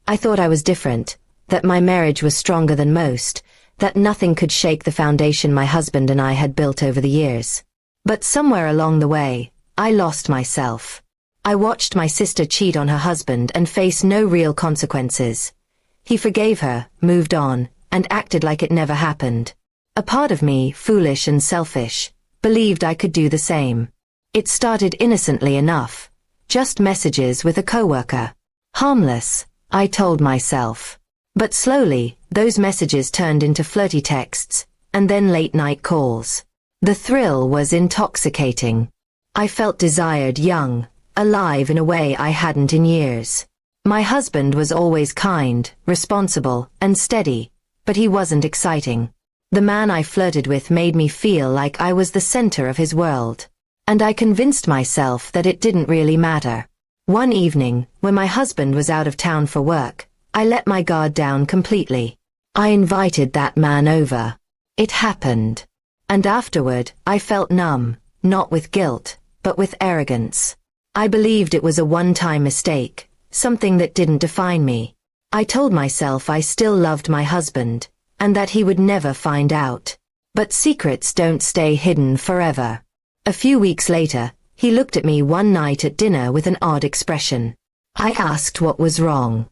I thought I was different, that my marriage was stronger than most, that nothing could shake the foundation my husband and I had built over the years. But somewhere along the way, I lost myself. I watched my sister cheat on her husband and face no real consequences. He forgave her, moved on, and acted like it never happened. A part of me, foolish and selfish, believed I could do the same. It started innocently enough. Just messages with a coworker. Harmless, I told myself. But slowly, those messages turned into flirty texts, and then late-night calls. The thrill was intoxicating. I felt desired, young, alive in a way I hadn't in years. My husband was always kind, responsible, and steady, but he wasn't exciting. The man I flirted with made me feel like I was the center of his world. And I convinced myself that it didn't really matter. One evening, when my husband was out of town for work, I let my guard down completely. I invited that man over. It happened. And afterward, I felt numb, not with guilt, but with arrogance. I believed it was a one-time mistake, something that didn't define me. I told myself I still loved my husband, and that he would never find out. But secrets don't stay hidden forever. A few weeks later, he looked at me one night at dinner with an odd expression. I asked what was wrong.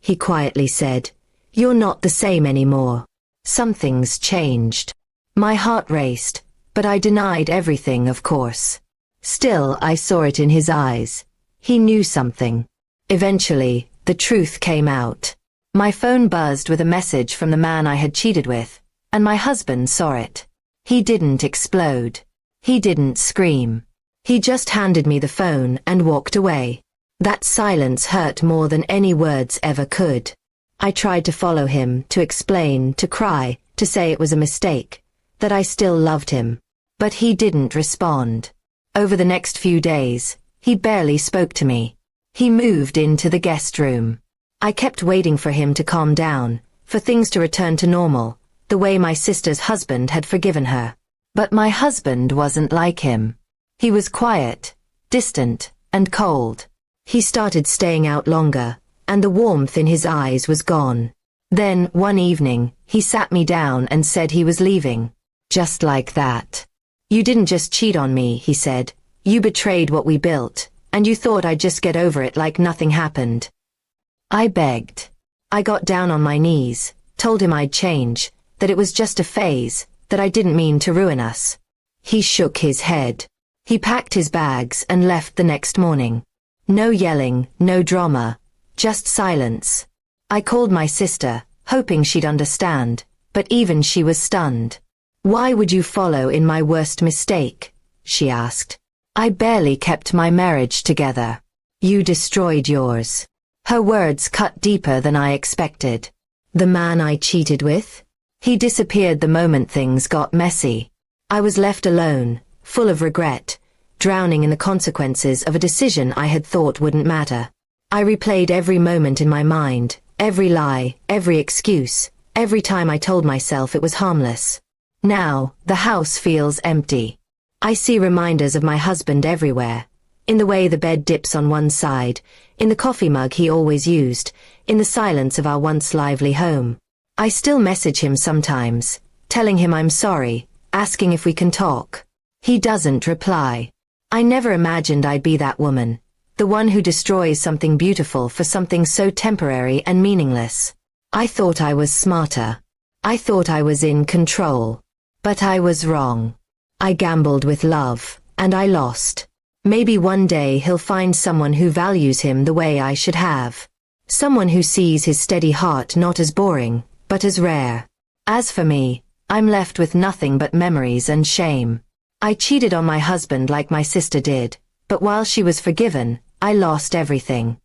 He quietly said, "You're not the same anymore. Something's changed." My heart raced, but I denied everything, of course. Still, I saw it in his eyes. He knew something. Eventually, the truth came out. My phone buzzed with a message from the man I had cheated with, and my husband saw it. He didn't explode. He didn't scream. He just handed me the phone and walked away. That silence hurt more than any words ever could. I tried to follow him, to explain, to cry, to say it was a mistake, that I still loved him. But he didn't respond. Over the next few days, he barely spoke to me. He moved into the guest room. I kept waiting for him to calm down, for things to return to normal, the way my sister's husband had forgiven her. But my husband wasn't like him. He was quiet, distant, and cold. He started staying out longer, and the warmth in his eyes was gone. Then, one evening, he sat me down and said he was leaving. Just like that. "You didn't just cheat on me," he said. "You betrayed what we built, and you thought I'd just get over it like nothing happened." I begged. I got down on my knees, told him I'd change, that it was just a phase, that I didn't mean to ruin us. He shook his head. He packed his bags and left the next morning. No yelling, no drama, just silence. I called my sister, hoping she'd understand, but even she was stunned. "Why would you follow in my worst mistake?" she asked. "I barely kept my marriage together. You destroyed yours." Her words cut deeper than I expected. The man I cheated with? He disappeared the moment things got messy. I was left alone, full of regret, drowning in the consequences of a decision I had thought wouldn't matter. I replayed every moment in my mind, every lie, every excuse, every time I told myself it was harmless. Now, the house feels empty. I see reminders of my husband everywhere. In the way the bed dips on one side, in the coffee mug he always used, in the silence of our once lively home. I still message him sometimes, telling him I'm sorry, asking if we can talk. He doesn't reply. I never imagined I'd be that woman, the one who destroys something beautiful for something so temporary and meaningless. I thought I was smarter. I thought I was in control. But I was wrong. I gambled with love, and I lost. Maybe one day he'll find someone who values him the way I should have. Someone who sees his steady heart not as boring, but as rare. As for me, I'm left with nothing but memories and shame. I cheated on my husband like my sister did, but while she was forgiven, I lost everything.